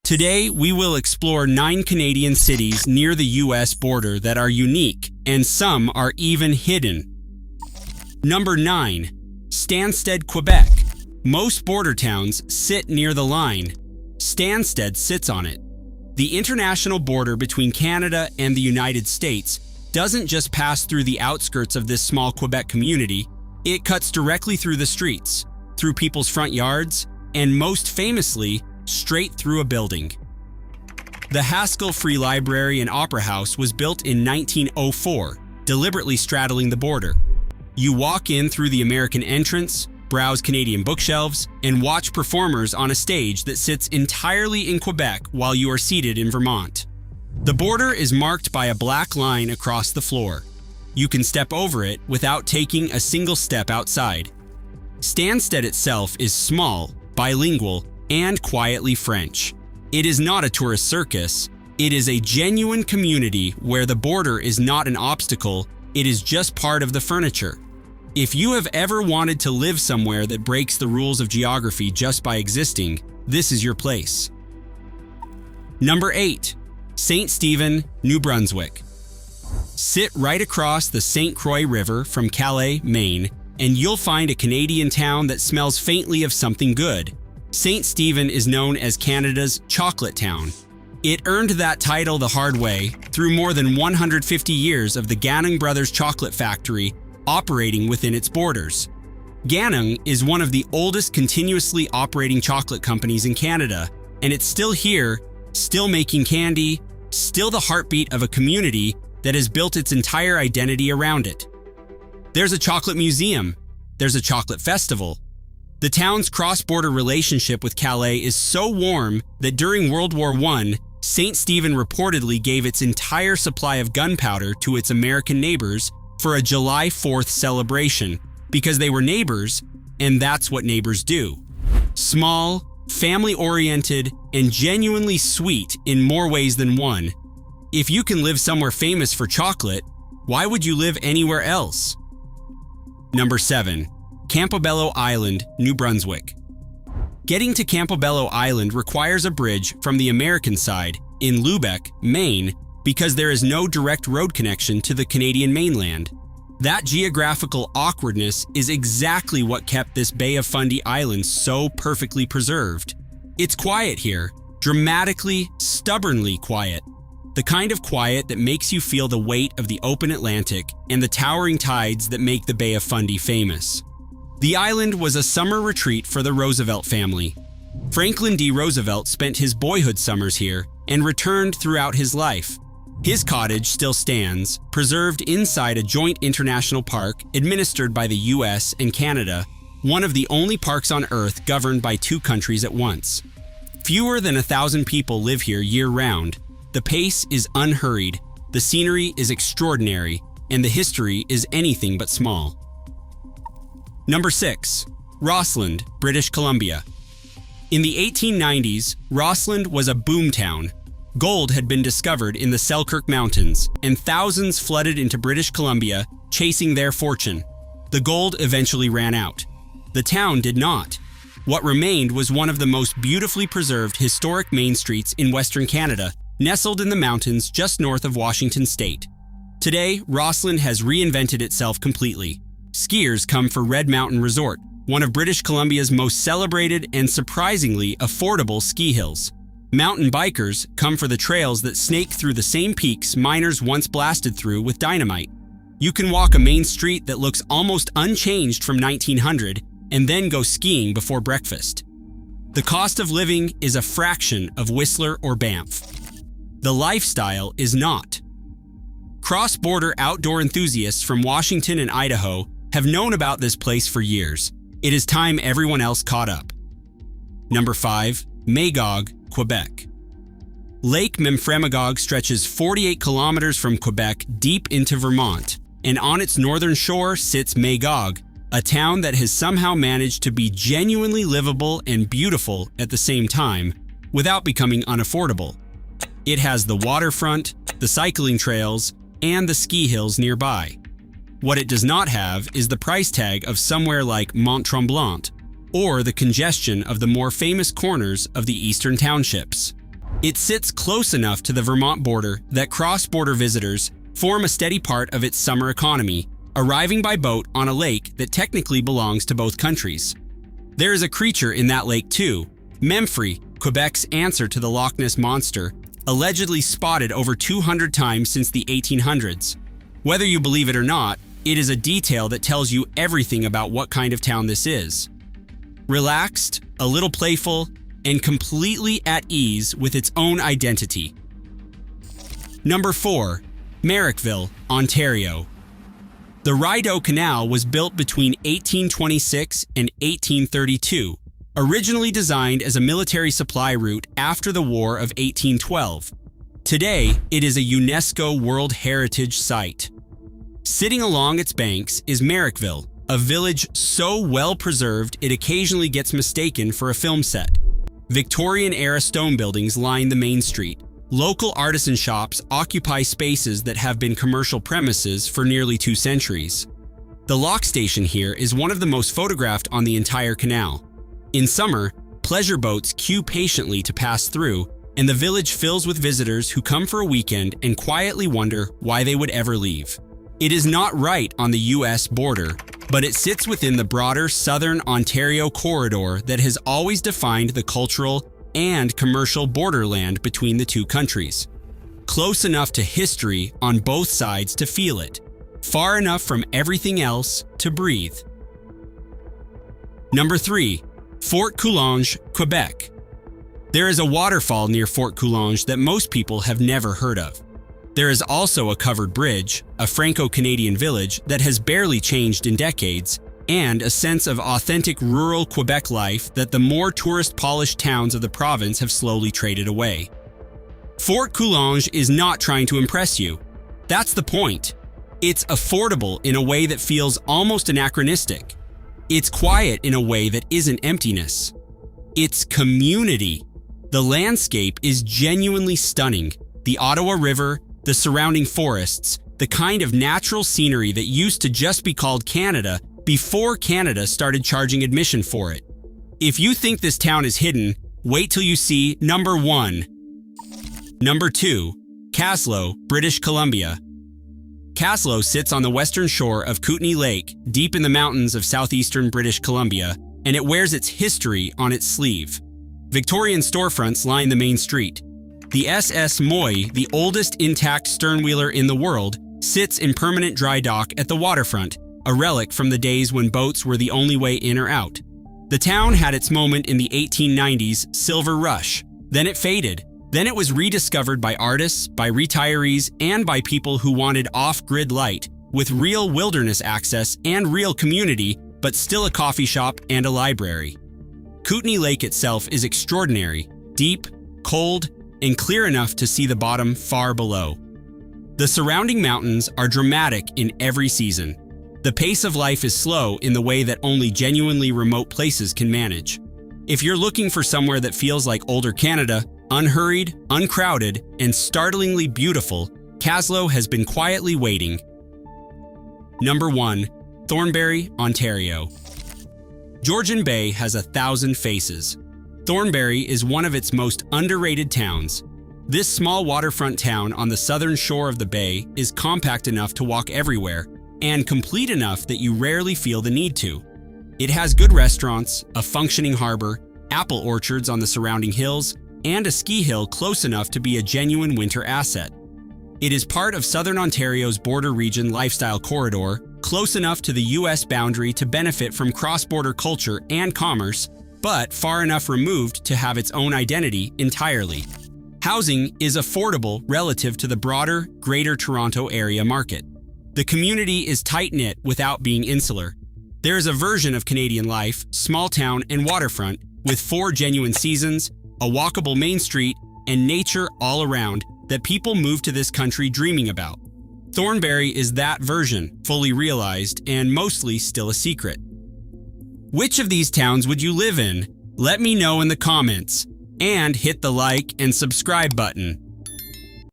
Today, we will explore 9 Canadian cities near the US border that are unique, and some are even hidden. Number 9. Stansted, Quebec. Most border towns sit near the line. Stansted sits on it. The international border between Canada and the United States doesn't just pass through the outskirts of this small Quebec community, it cuts directly through the streets, through people's front yards, and most famously, straight through a building. The Haskell Free Library and Opera House was built in 1904, deliberately straddling the border. You walk in through the American entrance, browse Canadian bookshelves, and watch performers on a stage that sits entirely in Quebec while you are seated in Vermont. The border is marked by a black line across the floor. You can step over it without taking a single step outside. Stansted itself is small, bilingual, and quietly French. It is not a tourist circus. It is a genuine community where the border is not an obstacle, it is just part of the furniture. If you have ever wanted to live somewhere that breaks the rules of geography just by existing, this is your place. Number 8. St. Stephen, New Brunswick. Sit right across the St. Croix River from Calais, Maine, and you'll find a Canadian town that smells faintly of something good. St. Stephen is known as Canada's chocolate town. It earned that title the hard way through more than 150 years of the Ganong Brothers Chocolate Factory operating within its borders. Ganong is one of the oldest continuously operating chocolate companies in Canada, and it's still here, still making candy, still the heartbeat of a community that has built its entire identity around it. There's a chocolate museum, there's a chocolate festival. The town's cross-border relationship with Calais is so warm that during World War I, St. Stephen reportedly gave its entire supply of gunpowder to its American neighbors for a July 4th celebration, because they were neighbors, and that's what neighbors do. Small, family-oriented, and genuinely sweet in more ways than one. If you can live somewhere famous for chocolate, why would you live anywhere else? Number 7. Campobello Island, New Brunswick. Getting to Campobello Island requires a bridge from the American side in Lubec, Maine, because there is no direct road connection to the Canadian mainland. That geographical awkwardness is exactly what kept this Bay of Fundy Island so perfectly preserved. It's quiet here, dramatically, stubbornly quiet. The kind of quiet that makes you feel the weight of the open Atlantic and the towering tides that make the Bay of Fundy famous. The island was a summer retreat for the Roosevelt family. Franklin D. Roosevelt spent his boyhood summers here and returned throughout his life. His cottage still stands, preserved inside a joint international park administered by the US and Canada, one of the only parks on Earth governed by 2 countries at once. Fewer than 1,000 people live here year-round. The pace is unhurried, the scenery is extraordinary, and the history is anything but small. Number 6. Rossland, British Columbia. In the 1890s, Rossland was a boomtown. Gold had been discovered in the Selkirk Mountains, and thousands flooded into British Columbia, chasing their fortune. The gold eventually ran out. The town did not. What remained was one of the most beautifully preserved historic main streets in Western Canada, nestled in the mountains just north of Washington State. Today, Rossland has reinvented itself completely. Skiers come for Red Mountain Resort, one of British Columbia's most celebrated and surprisingly affordable ski hills. Mountain bikers come for the trails that snake through the same peaks miners once blasted through with dynamite. You can walk a main street that looks almost unchanged from 1900 and then go skiing before breakfast. The cost of living is a fraction of Whistler or Banff. The lifestyle is not. Cross-border outdoor enthusiasts from Washington and Idaho have known about this place for years. It is time everyone else caught up. Number 5. Magog, Quebec. Lake Memphremagog stretches 48 kilometers from Quebec deep into Vermont, and on its northern shore sits Magog, a town that has somehow managed to be genuinely livable and beautiful at the same time, without becoming unaffordable. It has the waterfront, the cycling trails, and the ski hills nearby. What it does not have is the price tag of somewhere like Mont Tremblant, or the congestion of the more famous corners of the eastern townships. It sits close enough to the Vermont border that cross-border visitors form a steady part of its summer economy, arriving by boat on a lake that technically belongs to both countries. There is a creature in that lake too, Memphrey, Quebec's answer to the Loch Ness Monster, allegedly spotted over 200 times since the 1800s. Whether you believe it or not, it is a detail that tells you everything about what kind of town this is. Relaxed, a little playful, and completely at ease with its own identity. Number 4. Marrickville, Ontario. The Rideau Canal was built between 1826 and 1832, originally designed as a military supply route after the War of 1812. Today, it is a UNESCO World Heritage Site. Sitting along its banks is Marrickville, a village so well preserved it occasionally gets mistaken for a film set. Victorian-era stone buildings line the main street. Local artisan shops occupy spaces that have been commercial premises for nearly 2 centuries. The lock station here is one of the most photographed on the entire canal. In summer, pleasure boats queue patiently to pass through, and the village fills with visitors who come for a weekend and quietly wonder why they would ever leave. It is not right on the US border, but it sits within the broader southern Ontario corridor that has always defined the cultural and commercial borderland between the two countries. Close enough to history on both sides to feel it, far enough from everything else to breathe. Number 3. Fort Coulonge, Quebec. There is a waterfall near Fort Coulonge that most people have never heard of. There is also a covered bridge, a Franco-Canadian village that has barely changed in decades, and a sense of authentic rural Quebec life that the more tourist-polished towns of the province have slowly traded away. Fort Coulonge is not trying to impress you. That's the point. It's affordable in a way that feels almost anachronistic. It's quiet in a way that isn't emptiness. It's community. The landscape is genuinely stunning. The Ottawa River, the surrounding forests, the kind of natural scenery that used to just be called Canada before Canada started charging admission for it. If you think this town is hidden, wait till you see number 1. Number 2. Kaslo, British Columbia. Kaslo sits on the western shore of Kootenay Lake, deep in the mountains of southeastern British Columbia, and it wears its history on its sleeve. Victorian storefronts line the main street. The SS Moy, the oldest intact sternwheeler in the world, sits in permanent dry dock at the waterfront, a relic from the days when boats were the only way in or out. The town had its moment in the 1890s silver rush. Then it faded. Then it was rediscovered by artists, by retirees, and by people who wanted off-grid light, with real wilderness access and real community, but still a coffee shop and a library. Kootenay Lake itself is extraordinary, deep, cold, and clear enough to see the bottom far below. The surrounding mountains are dramatic in every season. The pace of life is slow in the way that only genuinely remote places can manage. If you're looking for somewhere that feels like older Canada, unhurried, uncrowded, and startlingly beautiful, Kaslo has been quietly waiting. Number 1. Thornbury, Ontario. Georgian Bay has 1,000 faces. Thornbury is one of its most underrated towns. This small waterfront town on the southern shore of the bay is compact enough to walk everywhere and complete enough that you rarely feel the need to. It has good restaurants, a functioning harbor, apple orchards on the surrounding hills, and a ski hill close enough to be a genuine winter asset. It is part of southern Ontario's border region lifestyle corridor, close enough to the US boundary to benefit from cross-border culture and commerce, but far enough removed to have its own identity entirely. Housing is affordable relative to the broader Greater Toronto Area market. The community is tight-knit without being insular. There is a version of Canadian life, small town and waterfront, with 4 genuine seasons, a walkable main street, and nature all around that people move to this country dreaming about. Thornbury is that version, fully realized and mostly still a secret. Which of these towns would you live in? Let me know in the comments, and hit the like and subscribe button.